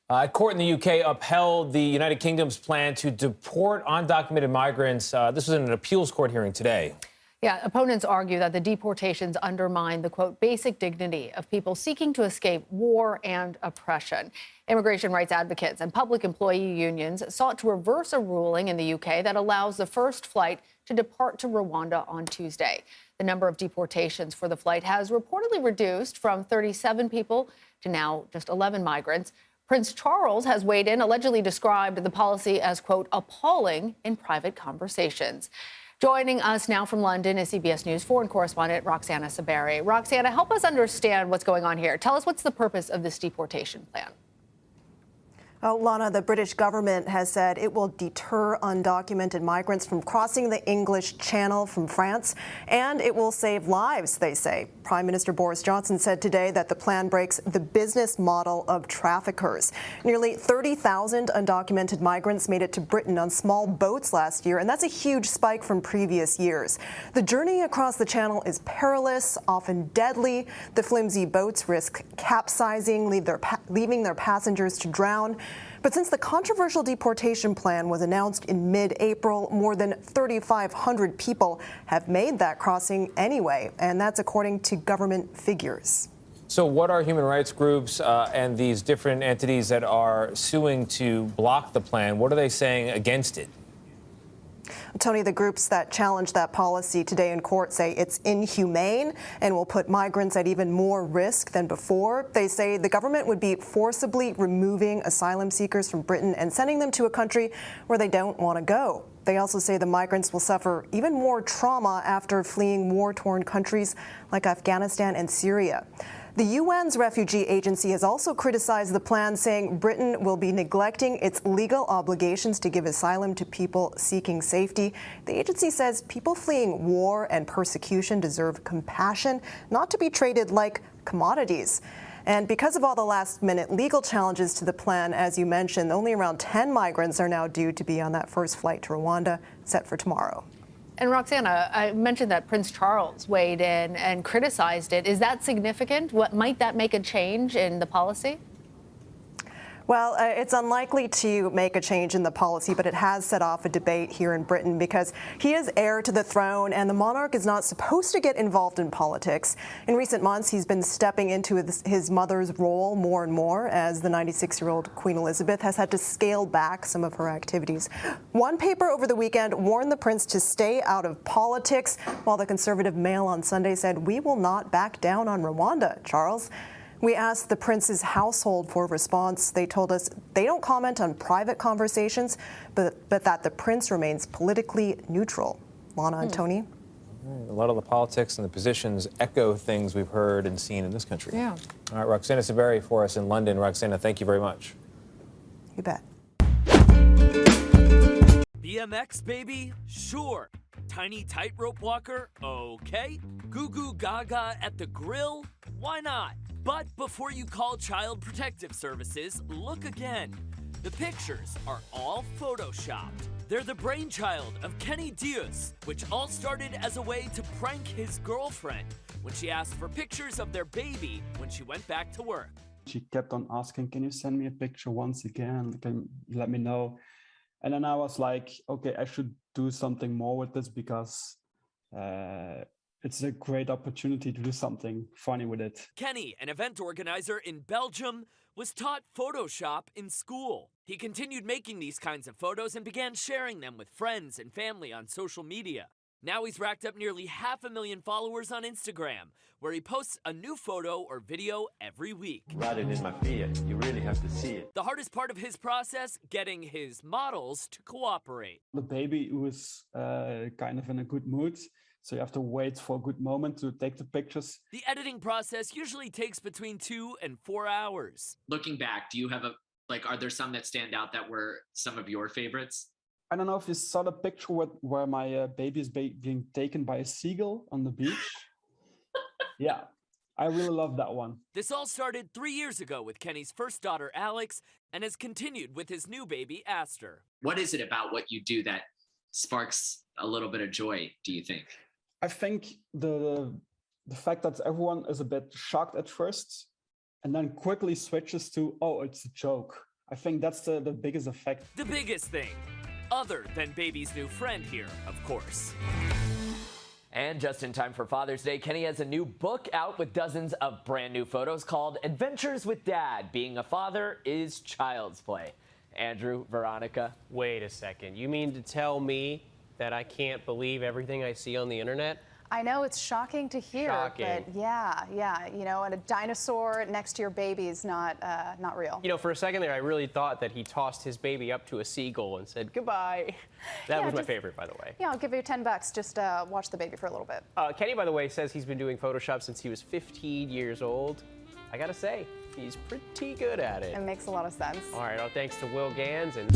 A court in the UK upheld the United Kingdom's plan to deport undocumented migrants. This was in an appeals court hearing today. Yeah, opponents argue that the deportations undermine the, quote, basic dignity of people seeking to escape war and oppression. Immigration rights advocates and public employee unions sought to reverse a ruling in the UK that allows the first flight to depart to Rwanda on Tuesday. The number of deportations for the flight has reportedly reduced from 37 people to now just 11 migrants. Prince Charles has weighed in, allegedly described the policy as, quote, appalling in private conversations. Joining us now from London is CBS News foreign correspondent Roxana Saberi. Roxana, help us understand what's going on here. Tell us, what's the purpose of this deportation plan? Lana, the British government has said it will deter undocumented migrants from crossing the English Channel from France, and it will save lives, they say. Prime Minister Boris Johnson said today that the plan breaks the business model of traffickers. Nearly 30,000 undocumented migrants made it to Britain on small boats last year, and that's a huge spike from previous years. The journey across the Channel is perilous, often deadly. The flimsy boats risk capsizing, leaving their passengers to drown. But since the controversial deportation plan was announced in mid-April, more than 3,500 people have made that crossing anyway, and that's according to government figures. So what are human rights groups and these different entities that are suing to block the plan, what are they saying against it? Tony, the groups that challenge that policy today in court say it's inhumane and will put migrants at even more risk than before. They say the government would be forcibly removing asylum seekers from Britain and sending them to a country where they don't want to go. They also say the migrants will suffer even more trauma after fleeing war-torn countries like Afghanistan and Syria. The UN's refugee agency has also criticized the plan, saying Britain will be neglecting its legal obligations to give asylum to people seeking safety. The agency says people fleeing war and persecution deserve compassion, not to be traded like commodities. And because of all the last-minute legal challenges to the plan, as you mentioned, only around 10 migrants are now due to be on that first flight to Rwanda, set for tomorrow. And Roxana, I mentioned that Prince Charles weighed in and criticized it. Is that significant? Might that make a change in the policy? Well, it's unlikely to make a change in the policy, but it has set off a debate here in Britain because he is heir to the throne and the monarch is not supposed to get involved in politics. In recent months, he's been stepping into his mother's role more and more as the 96-year-old Queen Elizabeth has had to scale back some of her activities. One paper over the weekend warned the prince to stay out of politics, while the Conservative Mail on Sunday said, "We will not back down on Rwanda, Charles." We asked the prince's household for a response. They told us they don't comment on private conversations, but that the prince remains politically neutral. Lana and Tony? A lot of the politics and the positions echo things we've heard and seen in this country. Yeah. All right, Roxana Saberi for us in London. Roxana, thank you very much. You bet. BMX, baby? Sure. Tiny tightrope walker? Okay. Goo Goo Gaga at the grill? Why not? But before you call Child Protective Services, look again. The pictures are all photoshopped. They're the brainchild of Kenny Diaz, which all started as a way to prank his girlfriend when she asked for pictures of their baby when she went back to work. She kept on asking, can you send me a picture once again? Can you let me know? And then I was like, okay, I should do something more with this because it's a great opportunity to do something funny with it. Kenny, an event organizer in Belgium, was taught Photoshop in school. He continued making these kinds of photos and began sharing them with friends and family on social media. Now he's racked up nearly 500,000 followers on Instagram, where he posts a new photo or video every week. Rather than my fear, you really have to see it. The hardest part of his process, getting his models to cooperate. The baby was kind of in a good mood, so you have to wait for a good moment to take the pictures. The editing process usually takes between 2 and 4 hours. Looking back, do you have are there some that stand out that were some of your favorites? I don't know if you saw the picture where my baby is being taken by a seagull on the beach. Yeah, I really love that one. This all started 3 years ago with Kenny's first daughter, Alex, and has continued with his new baby, Aster. What is it about what you do that sparks a little bit of joy, do you think? I think the fact that everyone is a bit shocked at first and then quickly switches to, oh, it's a joke. I think that's the biggest effect. The biggest thing, other than baby's new friend here, of course. And just in time for Father's Day, Kenny has a new book out with dozens of brand new photos called Adventures with Dad. Being a father is child's play. Andrew, Veronica. Wait a second. You mean to tell me that I can't believe everything I see on the internet? I know, it's shocking to hear, Shocking. but yeah, you know, and a dinosaur next to your baby is not real. You know, for a second there, I really thought that he tossed his baby up to a seagull and said goodbye. That was my favorite, by the way. Yeah, I'll give you $10. Just watch the baby for a little bit. Kenny, by the way, says he's been doing Photoshop since he was 15 years old. I gotta say, he's pretty good at it. It makes a lot of sense. All right, well, thanks to Will Gans and...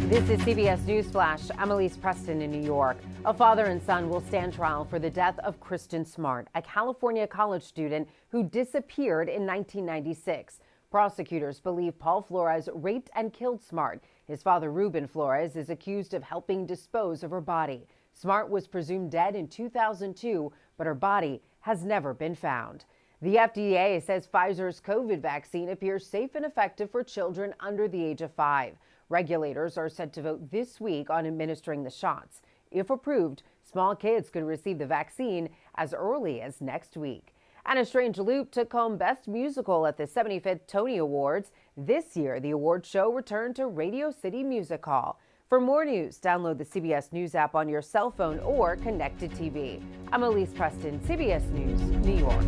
This is CBS News Flash. I'm Elise Preston in New York. A father and son will stand trial for the death of KristinSmart, a California college student who disappeared in 1996. Prosecutors believe Paul Flores raped and killed Smart. His father, Ruben Flores, is accused of helping dispose of her body. Smart was presumed dead in 2002, but her body has never been found. The FDA says Pfizer's COVID vaccine appears safe and effective for children under the age of 5. Regulators are set to vote this week on administering the shots. If approved, small kids could receive the vaccine as early as next week. And A Strange Loop took home Best Musical at the 75th Tony Awards. This year, the award show returned to Radio City Music Hall. For more news, download the CBS News app on your cell phone or connected TV. I'm Elise Preston, CBS News, New York.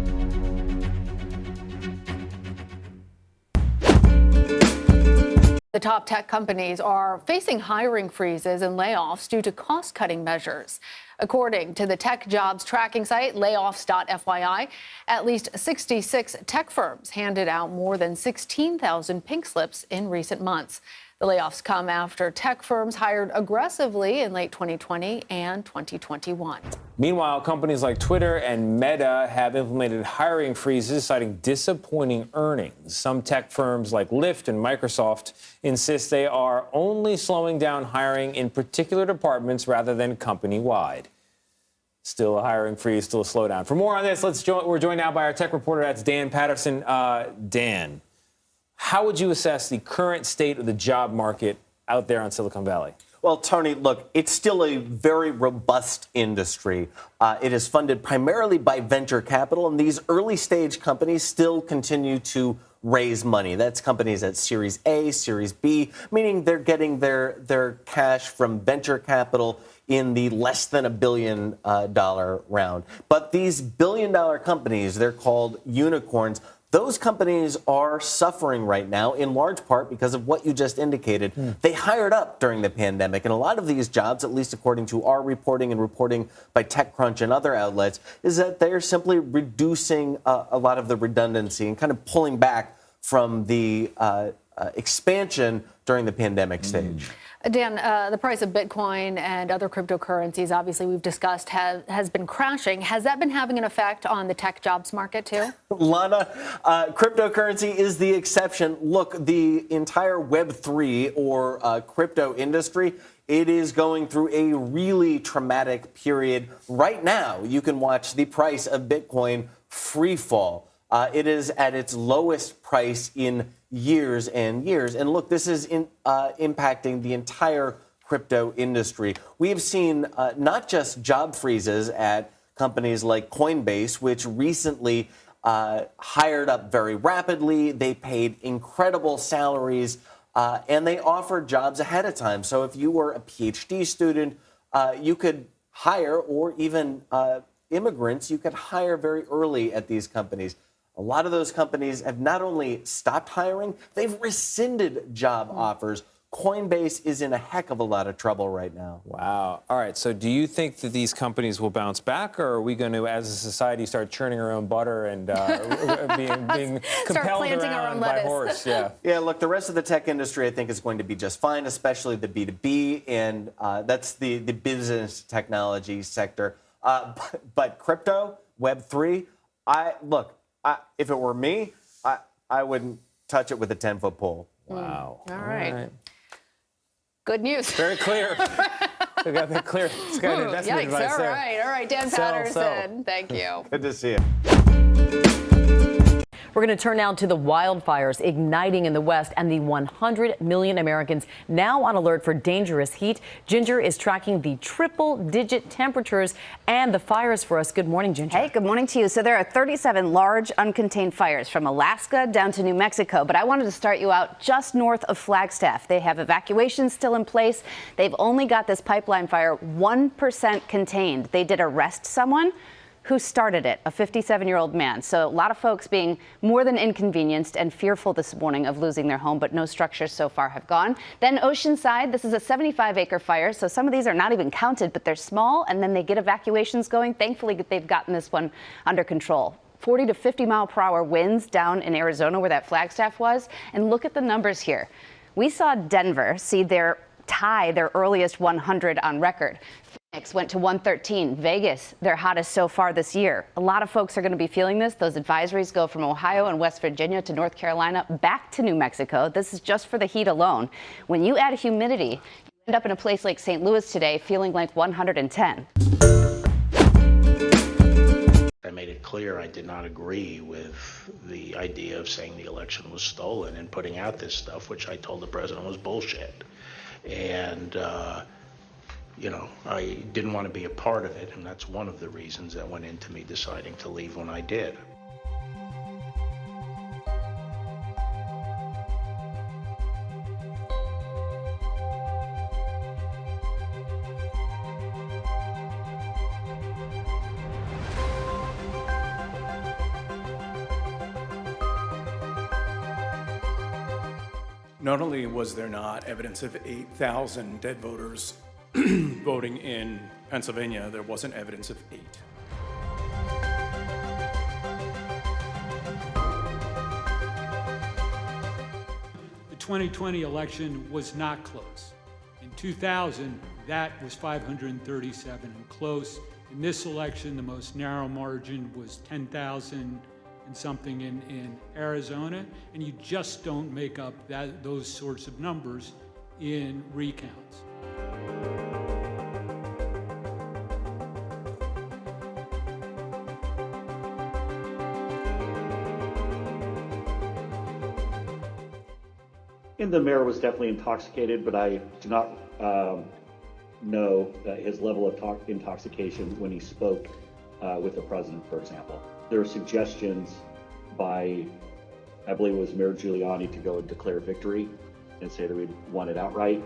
The top tech companies are facing hiring freezes and layoffs due to cost-cutting measures. According to the tech jobs tracking site layoffs.fyi, at least 66 tech firms handed out more than 16,000 pink slips in recent months. The layoffs come after tech firms hired aggressively in late 2020 and 2021. Meanwhile, companies like Twitter and Meta have implemented hiring freezes, citing disappointing earnings. Some tech firms like Lyft and Microsoft insist they are only slowing down hiring in particular departments rather than company-wide. Still a hiring freeze, still a slowdown. For more on this, we're joined now by our tech reporter, that's Dan Patterson. Dan, how would you assess the current state of the job market out there on Silicon Valley? Well, Tony, look, it's still a very robust industry. It is funded primarily by venture capital, and these early stage companies still continue to raise money. That's companies at Series A, Series B, meaning they're getting their cash from venture capital in the less than $1 billion round. But these billion-dollar companies, they're called unicorns. Those companies are suffering right now, in large part because of what you just indicated. They hired up during the pandemic, and a lot of these jobs, at least according to our reporting and reporting by TechCrunch and other outlets, is that they're simply reducing a lot of the redundancy and kind of pulling back from the expansion during the pandemic stage. Dan, the price of Bitcoin and other cryptocurrencies, obviously we've discussed, has been crashing. Has that been having an effect on the tech jobs market too? Lana, cryptocurrency is the exception. Look, the entire Web3 or crypto industry, it is going through a really traumatic period. Right now, you can watch the price of Bitcoin free fall. It is at its lowest price in years and years. And look, this is impacting the entire crypto industry. We have seen not just job freezes at companies like Coinbase, which recently hired up very rapidly. They paid incredible salaries and they offered jobs ahead of time. So if you were a PhD student, you could hire, or even immigrants, you could hire very early at these companies. A lot of those companies have not only stopped hiring, they've rescinded job offers. Coinbase is in a heck of a lot of trouble right now. Wow. All right. So do you think that these companies will bounce back, or are we going to, as a society, start churning our own butter and being compelled around by horse? Yeah. Yeah, look, the rest of the tech industry, I think, is going to be just fine, especially the B2B, and that's the business technology sector. But crypto, Web3, if it were me, I wouldn't touch it with a 10-foot pole. Wow. All right. Good news. Very clear. We got the clear Sky investment Yikes, advice there. all right, Dan Patterson. Thank you. Good to see you. We're going to turn now to the wildfires igniting in the West and the 100 million Americans now on alert for dangerous heat. Ginger is tracking the triple-digit temperatures and the fires for us. Good morning, Ginger. Hey, good morning to you. So there are 37 large uncontained fires from Alaska down to New Mexico, but I wanted to start you out just north of Flagstaff. They have evacuations still in place. They've only got this pipeline fire 1% contained. They did arrest someone who started it, a 57-year-old man. So a lot of folks being more than inconvenienced and fearful this morning of losing their home, but no structures so far have gone. Then Oceanside, this is a 75-acre fire, so some of these are not even counted, but they're small, and then they get evacuations going. Thankfully, they've gotten this one under control. 40 to 50 mile per hour winds down in Arizona where that Flagstaff was. And look at the numbers here. We saw Denver see their earliest 100 on record. Phoenix went to 113. Vegas, their hottest so far this year. A lot of folks are going to be feeling this. Those advisories go from Ohio and West Virginia to North Carolina back to New Mexico. This is just for the heat alone. When you add humidity, you end up in a place like St. Louis today feeling like 110. I made it clear I did not agree with the idea of saying the election was stolen and putting out this stuff, which I told the president was bullshit. And, I didn't want to be a part of it, and that's one of the reasons that went into me deciding to leave when I did. Not only was there not evidence of 8,000 dead voters voting in Pennsylvania, there wasn't evidence of 8. The 2020 election was not close. In 2000, that was 537 and close. In this election, the most narrow margin was 10,000 and something in Arizona, and you just don't make up those sorts of numbers in recounts. And the mayor was definitely intoxicated, but I do not know his level of intoxication when he spoke with the president, for example. There were suggestions by, I believe it was Mayor Giuliani, to go and declare victory and say that we'd won it outright.